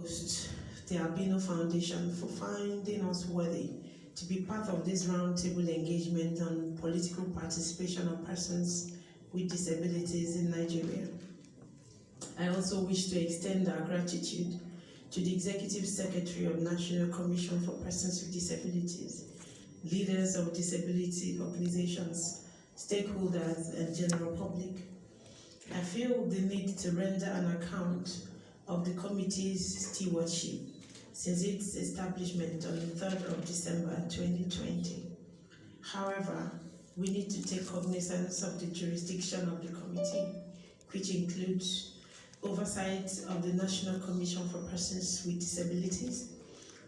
the Albino Foundation for finding us worthy to be part of this roundtable engagement on political participation of persons with disabilities in Nigeria. I also wish to extend our gratitude to the Executive Secretary of National Commission for Persons with Disabilities, leaders of disability organizations, stakeholders, and general public. I feel the need to render an account of the committee's stewardship since its establishment on the 3rd of December 2020. However, we need to take cognizance of the jurisdiction of the committee, which includes oversight of the National Commission for Persons with Disabilities,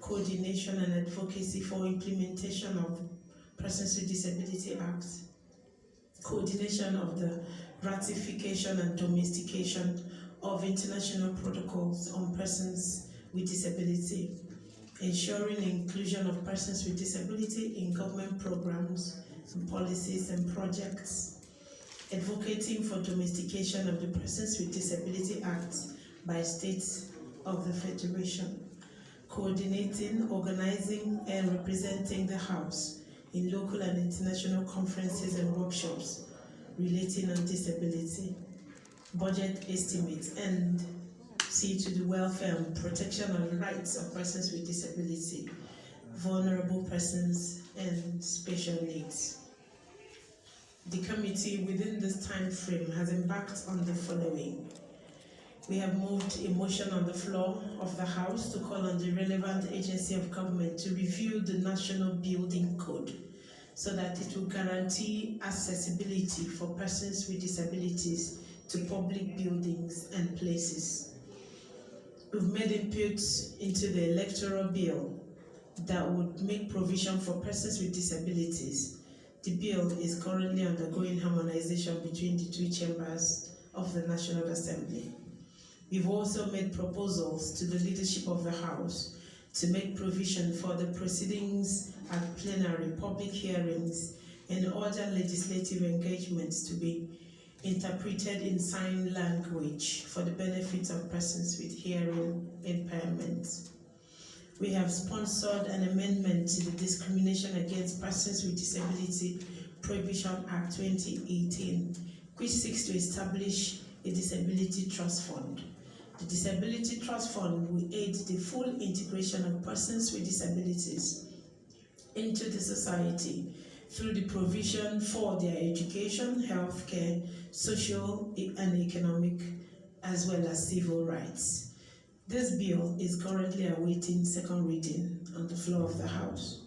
coordination and advocacy for implementation of Persons with Disability Act, coordination of the ratification and domestication of international protocols on persons with disability, ensuring the inclusion of persons with disability in government programs, policies and projects, advocating for domestication of the Persons with Disability Act by states of the Federation, coordinating, organizing, and representing the House in local and international conferences and workshops relating on disability, budget estimates, and see to the welfare and protection of the rights of persons with disability, vulnerable persons, and special needs. The committee within this time frame has embarked on the following. We have moved a motion on the floor of the House to call on the relevant agency of government to review the National Building Code so that it will guarantee accessibility for persons with disabilities to public buildings and places. We've made inputs into the electoral bill that would make provision for persons with disabilities. The bill is currently undergoing harmonization between the two chambers of the National Assembly. We've also made proposals to the leadership of the House to make provision for the proceedings at plenary, public hearings, and other legislative engagements to be interpreted in sign language for the benefit of persons with hearing impairment. We have sponsored an amendment to the Discrimination Against Persons with Disability Prohibition Act 2018, which seeks to establish a Disability Trust Fund. The Disability Trust Fund will aid the full integration of persons with disabilities into the society through the provision for their education, healthcare, social and economic, as well as civil rights. This bill is currently awaiting second reading on the floor of the House.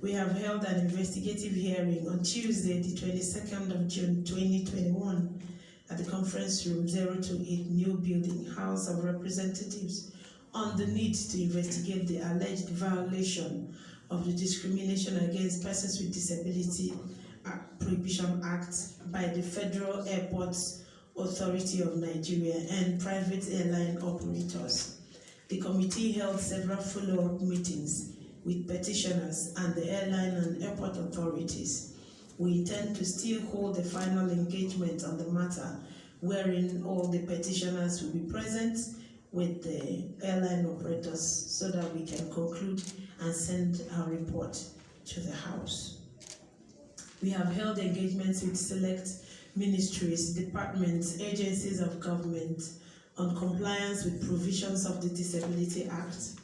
We have held an investigative hearing on Tuesday, the 22nd of June 2021 at the conference room 028 New Building, House of Representatives, on the need to investigate the alleged violation of the Discrimination Against Persons with Disability Prohibition Act by the Federal Airports Authority of Nigeria and private airline operators. The committee held several follow-up meetings with petitioners and the airline and airport authorities. We intend to still hold a final engagement on the matter, wherein all the petitioners will be present with the airline operators so that we can conclude and send our report to the House. We have held engagements with select ministries, departments, agencies of government on compliance with provisions of the Disability Act.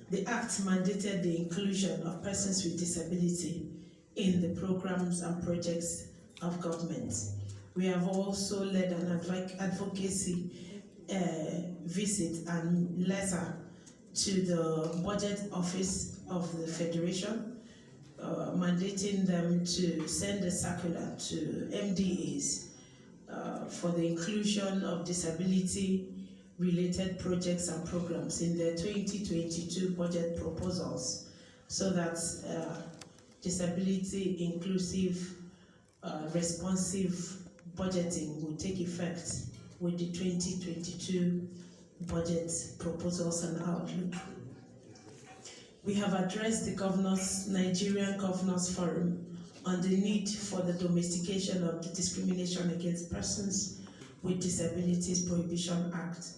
The Act mandated the inclusion of persons with disability in the programs and projects of government. We have also led an advocacy visit and letter to the Budget Office of the Federation, mandating them to send a circular to MDAs for the inclusion of disability-related projects and programs in their 2022 budget proposals so that disability inclusive, responsive budgeting will take effect with the 2022 budget proposals and outlook. We have addressed the Nigerian Governors Forum on the need for the domestication of the Discrimination Against Persons with Disabilities Prohibition Act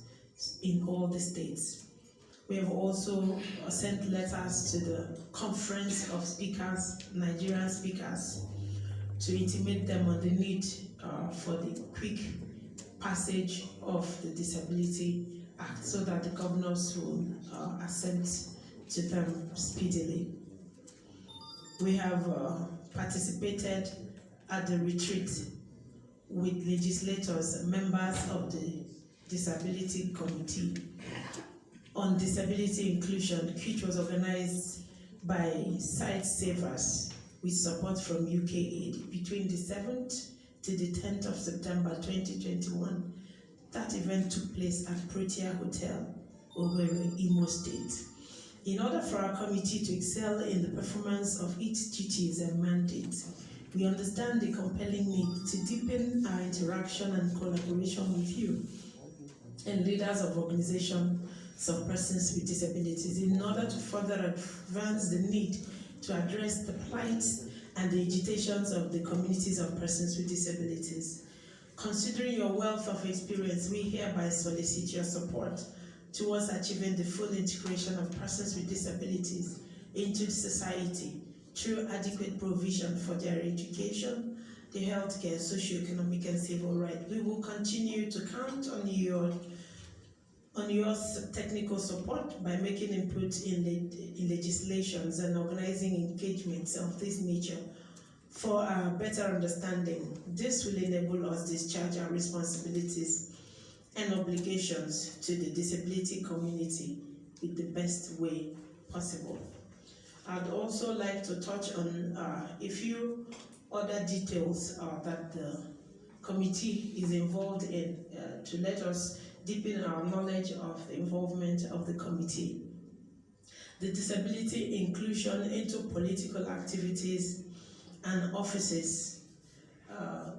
in all the states. We have also sent letters to the Conference of Speakers, Nigerian speakers, to intimate them on the need for the quick passage of the Disability Act so that the governors will assent to them speedily. We have participated at the retreat with legislators, members of the Disability Committee on Disability Inclusion, which was organized by Site Savers with support from UK Aid between the 7th to the 10th of September 2021. That event took place at Protea Hotel, Owerri, Imo State. In order for our committee to excel in the performance of its duties and mandates, we understand the compelling need to deepen our interaction and collaboration with you and leaders of organizations of persons with disabilities in order to further advance the need to address the plight and the agitations of the communities of persons with disabilities. Considering your wealth of experience, we hereby solicit your support towards achieving the full integration of persons with disabilities into society through adequate provision for their education, their healthcare, socioeconomic and civil rights. We will continue to count on your technical support by making input in legislations and organizing engagements of this nature for a better understanding. This will enable us to discharge our responsibilities and obligations to the disability community in the best way possible. I'd also like to touch on a few other details that the committee is involved in to let us deepen our knowledge of the involvement of the committee. The disability inclusion into political activities and offices,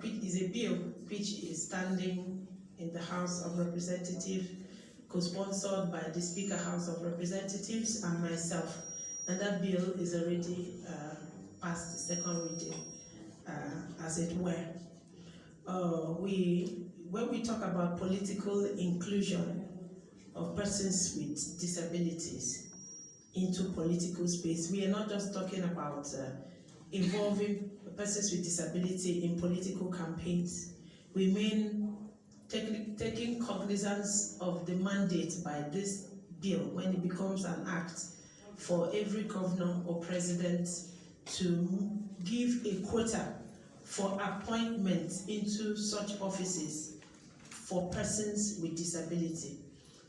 which is a bill which is standing in the House of Representatives, co-sponsored by the Speaker House of Representatives and myself. And that bill is already past the second reading, as it were. When we talk about political inclusion of persons with disabilities into political space, we are not just talking about involving persons with disability in political campaigns. We mean taking cognizance of the mandate by this bill when it becomes an act for every governor or president to give a quota for appointments into such offices for persons with disability,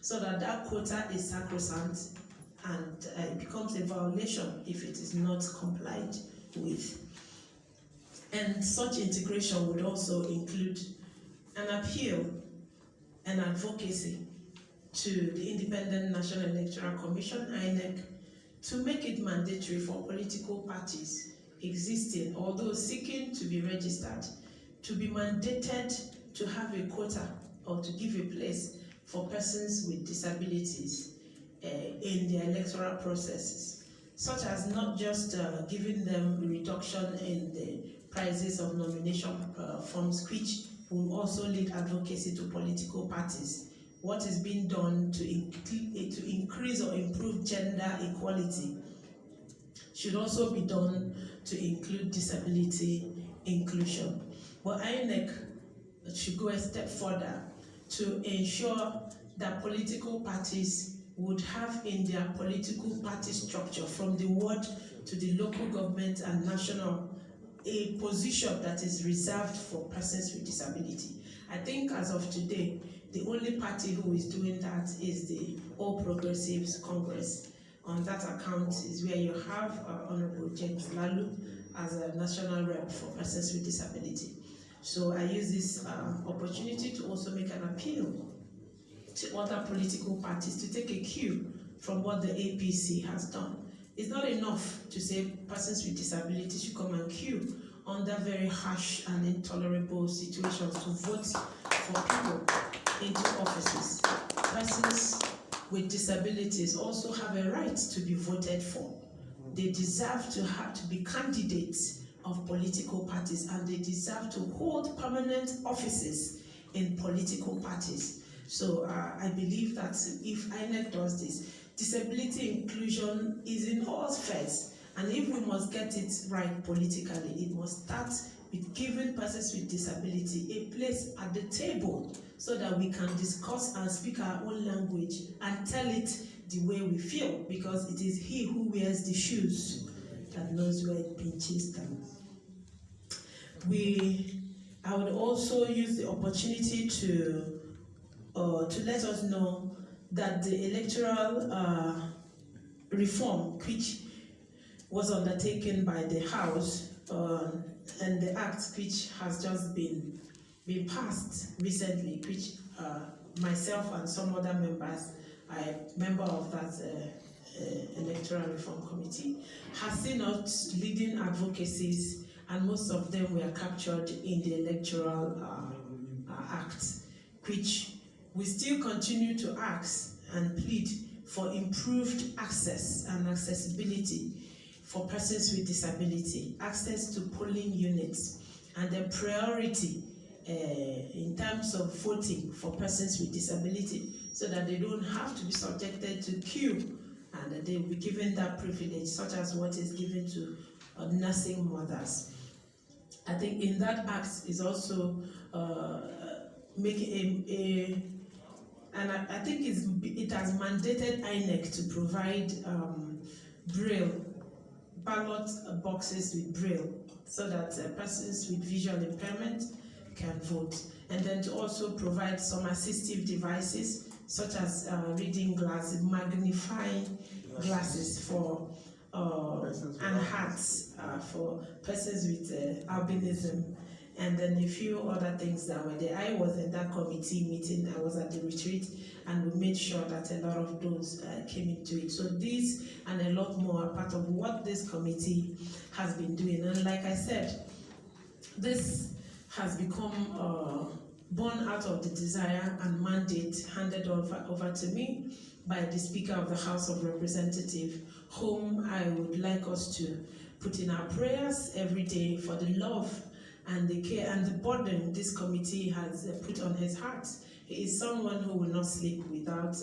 so that that quota is sacrosanct and it becomes a violation if it is not complied with. And such integration would also include an appeal and advocacy to the Independent National Electoral Commission, INEC, to make it mandatory for political parties existing or those seeking to be registered to be mandated to have a quota or to give a place for persons with disabilities in their electoral processes, such as not just giving them a reduction in the prices of nomination forms, which will also lead advocacy to political parties. What is being done to increase or improve gender equality should also be done to include disability inclusion. But INEC should go a step further to ensure that political parties would have in their political party structure, from the ward to the local government and national, a position that is reserved for persons with disability. I think as of today, the only party who is doing that is the All Progressives Congress. On that account is where you have Honorable James Lalu as a national rep for persons with disability. So I use this opportunity to also make an appeal to other political parties to take a cue from what the APC has done. It's not enough to say persons with disabilities should come and queue under very harsh and intolerable situations to vote for people into offices. Persons with disabilities also have a right to be voted for. They deserve to be candidates of political parties, and they deserve to hold permanent offices in political parties. So I believe that if INEC does this, disability inclusion is in all spheres, and if we must get it right politically, it must start with giving persons with disability a place at the table so that we can discuss and speak our own language and tell it the way we feel, because it is he who wears the shoes that knows where it pinches them. I would also use the opportunity to let us know that the electoral reform, which was undertaken by the House, and the act which has just been passed recently, which myself and some other members, I am a member of that electoral reform committee, has seen us leading advocacies, and most of them were captured in the electoral act, which we still continue to ask and plead for improved access and accessibility for persons with disability, access to polling units, and the priority in terms of voting for persons with disability, so that they don't have to be subjected to queue, and that they will be given that privilege, such as what is given to nursing mothers. I think in that act is also making and I think it has mandated INEC to provide Braille ballot boxes with Braille, so that persons with visual impairment can vote, and then to also provide some assistive devices such as reading glasses, magnifying glasses for and hats for persons with albinism, and then a few other things that were there. I was in that committee meeting, I was at the retreat, and we made sure that a lot of those came into it. So these and a lot more are part of what this committee has been doing. And like I said, this has become born out of the desire and mandate handed over to me by the Speaker of the House of Representatives, whom I would like us to put in our prayers every day for the love and the care and the burden this committee has put on his heart. He is someone who will not sleep without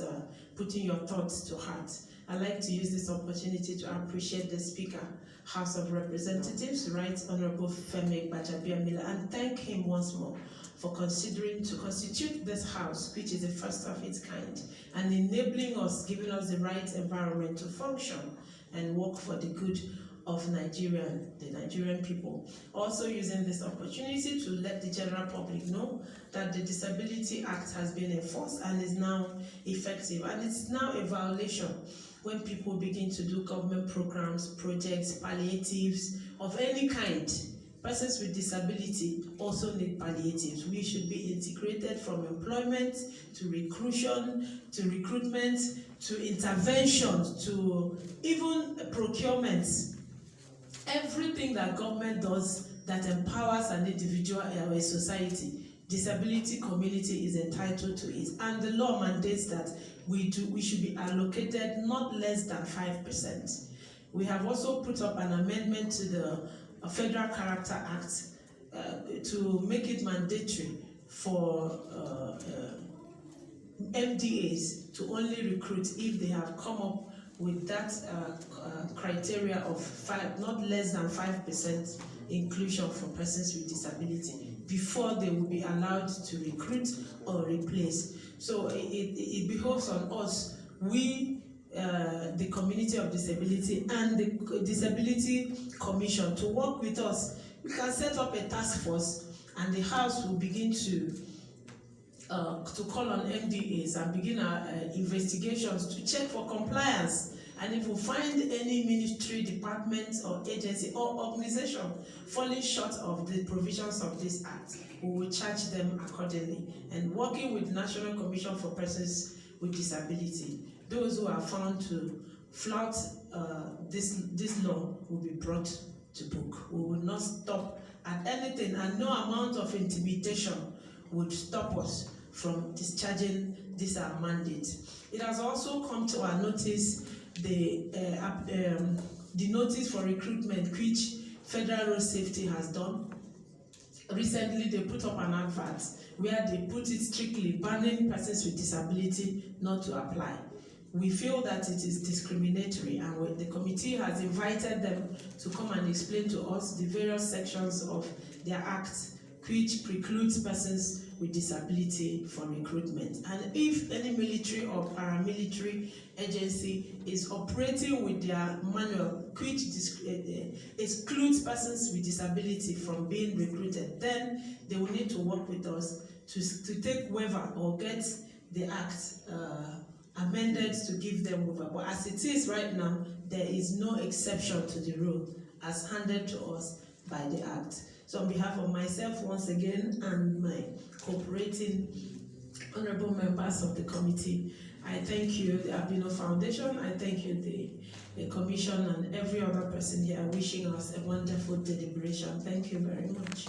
putting your thoughts to heart. I'd like to use this opportunity to appreciate the Speaker, House of Representatives, Right Honorable Femi Gbajabiamila, and thank him once more for considering to constitute this House, which is the first of its kind, and enabling us, giving us the right environment to function and work for the good of the Nigerian people. Also using this opportunity to let the general public know that the Disability Act has been enforced and is now effective, and it's now a violation when people begin to do government programs, projects, palliatives of any kind. Persons with disability also need palliatives. We should be integrated from employment to recruitment to interventions to even procurement. Everything that government does that empowers an individual or a society, disability community is entitled to it. And the law mandates that we should be allocated not less than 5%. We have also put up an amendment to the Federal Character Act to make it mandatory for MDAs to only recruit if they have come up with that criteria of not less than 5% inclusion for persons with disability before they will be allowed to recruit or replace. So it behoves on us, the community of disability and the Disability Commission, to work with us. We can set up a task force, and the House will begin to call on MDAs and begin our investigations to check for compliance. And if we find any ministry, department, or agency or organization falling short of the provisions of this act, we will charge them accordingly. And working with National Commission for Persons with Disability, those who are found to flout this law will be brought to book. We will not stop at anything, and no amount of intimidation would stop us from discharging this mandate. It has also come to our notice the notice for recruitment which Federal Road Safety has done, recently they put up an advert where they put it strictly banning persons with disability not to apply. We feel that it is discriminatory, and the committee has invited them to come and explain to us the various sections of their act which precludes persons with disability from recruitment. And if any military or paramilitary agency is operating with their manual which excludes persons with disability from being recruited, then they will need to work with us to take waiver or get the act amended to give them waiver. But as it is right now, there is no exception to the rule as handed to us by the act. So on behalf of myself once again and my cooperating honorable members of the committee, I thank you, the Albino Foundation, I thank you, the commission, and every other person here wishing us a wonderful deliberation. Thank you very much.